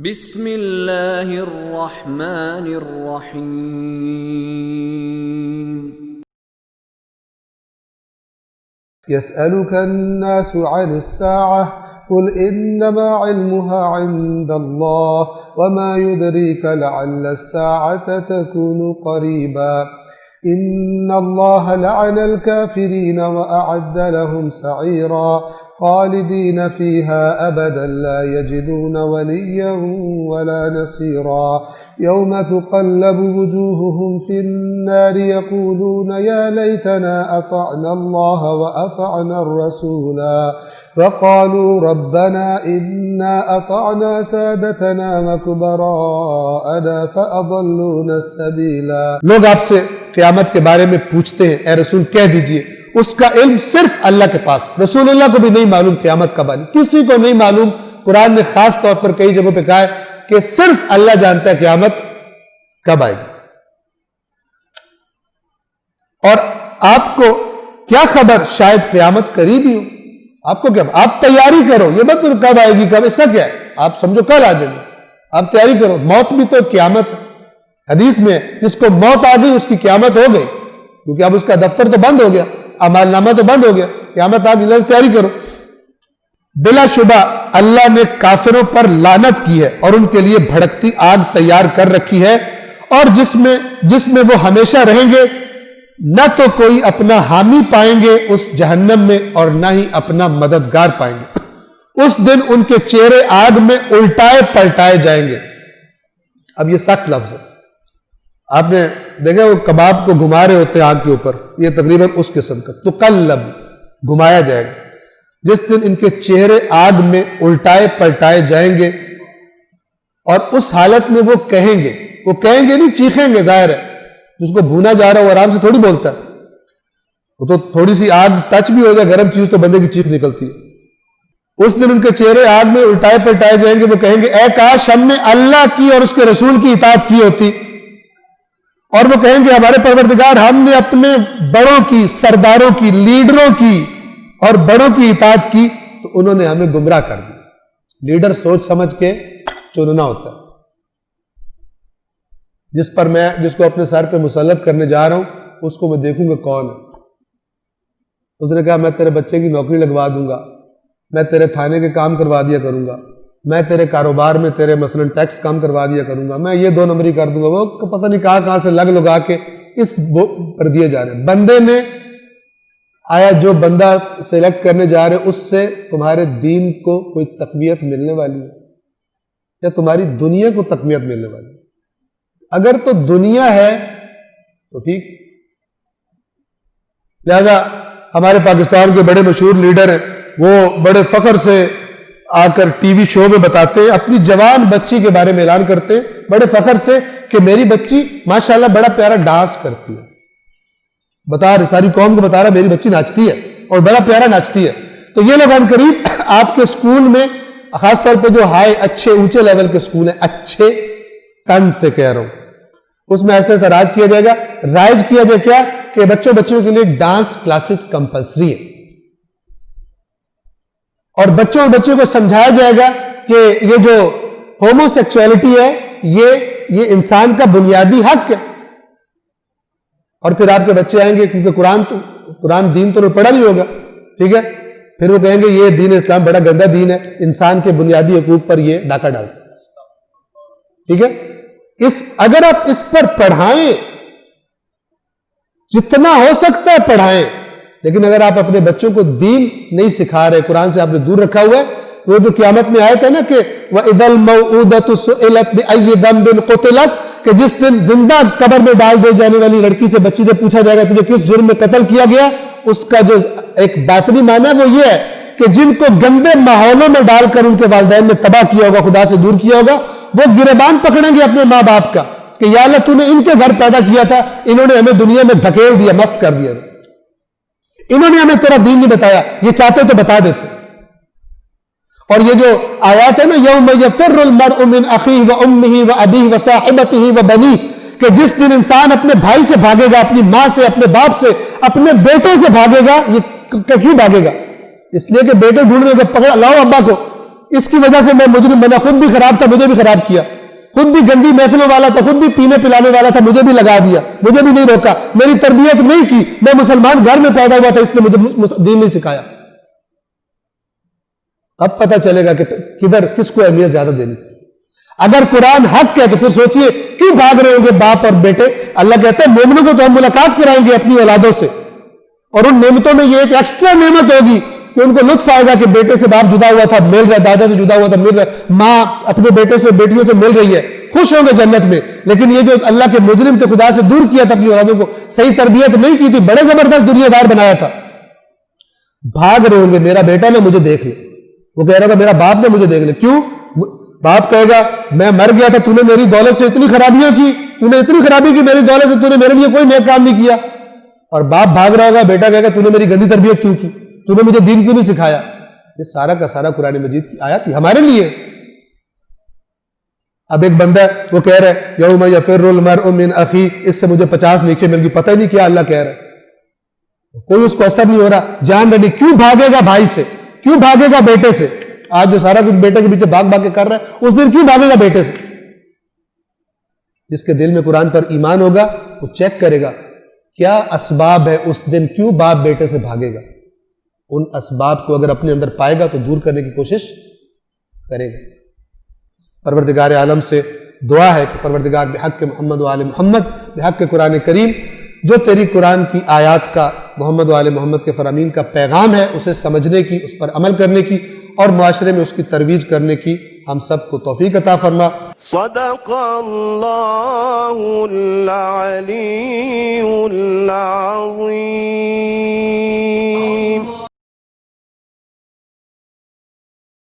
بسم اللہ الرحمن الرحیم يسألك الناس عن الساعة قل إنما علمها عند الله وما يدريك لعل الساعة تكون قريبا إن الله لعن الكافرين وأعد لهم سعيرا خالدين فيها أبدا لا يجدون وليا ولا نصيرا يوم تقلب وجوههم في النار يقولون يا ليتنا أطعنا الله وأطعنا الرسولا وقالوا ربنا إنا أطعنا سادتنا وكبراءنا فأضلونا السبيلا. لوگ آپ سے قیامت کے بارے میں پوچھتے ہیں، اے رسول کہہ دیجئے اس کا علم صرف اللہ کے پاس، رسول اللہ کو بھی نہیں معلوم قیامت کب آنی، کسی کو نہیں معلوم. قرآن نے خاص طور پر کئی جگہوں پہ کہا ہے کہ صرف اللہ جانتا ہے قیامت کب آئے گی. اور آپ کو کیا خبر، شاید قیامت قریب ہی ہو. آپ کو کیا، آپ تیاری کرو، یہ مت کب آئے گی کب، اس کا کیا ہے، آپ سمجھو کل آ جائے گی، آپ تیاری کرو. موت بھی تو قیامت ہے. حدیث میں جس کو موت آ گئی اس کی قیامت ہو گئی، کیونکہ اب اس کا دفتر تو بند ہو گیا، اعمال نامہ تو بند ہو گیا، قیامت آ گئی، لازم تیاری کرو. بلا شبہ اللہ نے کافروں پر لعنت کی ہے اور ان کے لیے بھڑکتی آگ تیار کر رکھی ہے، اور جس میں وہ ہمیشہ رہیں گے. نہ تو کوئی اپنا حامی پائیں گے اس جہنم میں اور نہ ہی اپنا مددگار پائیں گے. اس دن ان کے چہرے آگ میں الٹائے پلٹائے جائیں گے. اب یہ سخت لفظ ہے، آپ نے دیکھا وہ کباب کو گھما رہے ہوتے ہیں آگ کے اوپر، یہ تقریباً اس قسم کا تقلب، گھمایا جائے گا. جس دن ان کے چہرے آگ میں الٹائے پلٹائے جائیں گے، اور اس حالت میں وہ کہیں گے نہیں، چیخیں گے. ظاہر ہے جس کو بھونا جا رہا ہے وہ آرام سے تھوڑی بولتا ہے، وہ تو تھوڑی سی آگ ٹچ بھی ہو جائے گرم چیز تو بندے کی چیخ نکلتی ہے. اس دن ان کے چہرے آگ میں الٹائے پلٹائے جائیں گے. وہ کہیں گے اے کاش ہم نے اللہ کی اور اس کے رسول کی اطاعت کی ہوتی. اور وہ کہیں گے ہمارے پروردگار ہم نے اپنے بڑوں کی، سرداروں کی، لیڈروں کی اور بڑوں کی اطاعت کی تو انہوں نے ہمیں گمراہ کر دی. لیڈر سوچ سمجھ کے چننا ہوتا ہے. جس کو اپنے سر پہ مسلط کرنے جا رہا ہوں اس کو میں دیکھوں گا کون ہے. اس نے کہا میں تیرے بچے کی نوکری لگوا دوں گا، میں تیرے تھانے کے کام کروا دیا کروں گا، میں تیرے کاروبار میں تیرے مثلا ٹیکس کام کروا دیا کروں گا، میں یہ 2 نمبری کر دوں گا. وہ پتہ نہیں کہاں سے لگا کے اس پر دیے جا رہے ہیں. بندے نے آیا جو بندہ سلیکٹ کرنے جا رہے اس سے تمہارے دین کو کوئی تقویت ملنے والی ہے یا تمہاری دنیا کو تقویت ملنے والی ہے؟ اگر تو دنیا ہے تو ٹھیک. لہذا ہمارے پاکستان کے بڑے مشہور لیڈر ہیں، وہ بڑے فخر سے آ کر ٹی وی شو میں بتاتے ہیں، اپنی جوان بچی کے بارے میں اعلان کرتے ہیں بڑے فخر سے کہ میری بچی ماشاءاللہ بڑا پیارا ڈانس کرتی ہے. بتا رہے ساری قوم کو، بتا رہا میری بچی ناچتی ہے اور بڑا پیارا ناچتی ہے. تو یہ لوگ ان قریب آپ کے سکول میں، خاص طور پہ جو ہائی اچھے اونچے لیول کے سکول ہیں، اچھے تن سے کہہ رہا ہوں، اس میں ایسا رائج کیا جائے گا. رائج کیا جائے کیا کہ بچوں کے لیے ڈانس کلاسز کمپلسری ہے، اور بچوں کو سمجھایا جائے گا کہ یہ جو ہومو سیکچولیٹی ہے یہ انسان کا بنیادی حق ہے. اور پھر آپ کے بچے آئیں گے، کیونکہ قرآن دین تو پڑھا نہیں ہوگا، ٹھیک ہے، پھر وہ کہیں گے یہ دین اسلام بڑا گندا دین ہے، انسان کے بنیادی حقوق پر یہ ڈاکہ ڈالتا ہے. ٹھیک ہے، اگر آپ اس پر پڑھائیں، جتنا ہو سکتا ہے پڑھائیں، لیکن اگر آپ اپنے بچوں کو دین نہیں سکھا رہے، قرآن سے آپ نے دور رکھا ہوا ہے، وہ جو قیامت میں آیت ہے نا کہ وَإِذَا الْمَوْءُودَةُ سُئِلَتْ بِأَيِّ ذَنبٍ قُتِلَتْ، کہ جس دن زندہ قبر میں ڈال دے جانے والی لڑکی سے، بچی سے پوچھا جائے گا تجھے کس جرم میں قتل کیا گیا، اس کا جو ایک باطنی معنی ہے وہ یہ ہے کہ جن کو گندے ماحولوں میں ڈال کر ان کے والدین نے تباہ کیا ہوگا، خدا سے دور کیا ہوگا، وہ گریبان پکڑیں گے اپنے ماں باپ کا کہ یا اللہ تو نے ان کے گھر پیدا کیا تھا، انہوں نے ہمیں دنیا میں دھکیل دیا، مست کر دیا، انہوں نے ہمیں تیرا دین نہیں بتایا، یہ چاہتے تو بتا دیتے. اور یہ جو آیات ہے نا یوم یفر المرء من اخیہ وامہ وابیہ وصاحبتہ وبنیہ، کہ جس دن انسان اپنے بھائی سے بھاگے گا، اپنی ماں سے، اپنے باپ سے، اپنے بیٹوں سے بھاگے گا. یہ کیوں بھاگے گا؟ اس لیے کہ بیٹے ڈھونڈ رہے ہیں، پکڑ لاؤ ابا کو، اس کی وجہ سے میں مجرم بنا، خود بھی خراب تھا مجھے بھی خراب کیا، خود بھی گندی محفلوں والا تھا، خود بھی پینے پلانے والا تھا مجھے بھی لگا دیا، مجھے بھی نہیں روکا، میری تربیت نہیں کی، میں مسلمان گھر میں پیدا ہوا تھا اس نے مجھے دین نہیں سکھایا۔ اب پتہ چلے گا کہ کدھر کس کو اہمیت زیادہ دینی تھی۔ اگر قرآن حق ہے تو پھر سوچئے کیوں بھاگ رہے ہوں گے باپ اور بیٹے؟ اللہ کہتا ہے مومنوں کو تو ہم ملاقات کرائیں گے اپنی اولادوں سے، اور ان نعمتوں میں یہ ایک ایکسٹرا نعمت ہوگی کہ ان کو لطف آئے گا کہ بیٹے سے باپ جدا ہوا تھا مل رہا ہے، دادا سے جدا ہوا تھا مل رہا ہے، ماں اپنے بیٹے سے بیٹیوں سے مل رہی ہے، خوش ہوں گے جنت میں۔ لیکن یہ جو اللہ کے مجرم تھے، خدا سے دور کیا تھا اپنی اولادوں کو، صحیح تربیت نہیں کی تھی، بڑے زبردست دنیا دار بنایا تھا، بھاگ رہے ہوں گے میرا بیٹا نے مجھے دیکھ لے، وہ کہہ رہا ہوگا میرا باپ نے مجھے دیکھ لے۔ کیوں؟ باپ کہے گا میں مر گیا تھا، تو نے میری دولت سے اتنی خرابیاں کی، تو نے اتنی خرابی کی میری دولت سے، تو نے میرے لیے کوئی نیک کام نہیں کیا۔ اور باپ بھاگ رہا ہوگا، بیٹا کہے گا تو نے میری گندی تربیت کیوں کی، تو نے مجھے دین کیوں نہیں سکھایا۔ یہ سارا کا سارا قرآن مجید کی آیات ہی ہمارے لیے۔ اب ایک بندہ وہ کہہ رہا ہے یوم یفر المرء من اخی، اس سے مجھے 50 نیکیاں مل گئی، پتہ ہی نہیں کیا اللہ کہہ رہا ہے، کوئی اس کو اثر نہیں ہو رہا، جان رہی کیوں بھاگے گا بھائی سے، کیوں بھاگے گا بیٹے سے؟ آج جو سارا کچھ بیٹے کے پیچھے بھاگ بھاگ کے کر رہا ہے، اس دن کیوں بھاگے گا بیٹے سے؟ جس کے دل میں قرآن پر ایمان ہوگا وہ چیک کرے گا کیا اسباب ہے، اس دن کیوں باپ بیٹے سے بھاگے گا، ان اسباب کو اگر اپنے اندر پائے گا تو دور کرنے کی کوشش کرے گا۔ پروردگار عالم سے دعا ہے کہ پروردگار بحق محمد و آل محمد، بحق قرآن کریم، جو تیری قرآن کی آیات کا، محمد و آل محمد کے فرامین کا پیغام ہے، اسے سمجھنے کی، اس پر عمل کرنے کی اور معاشرے میں اس کی ترویج کرنے کی ہم سب کو توفیق عطا فرما۔ صدق اللہ العلی العظیم۔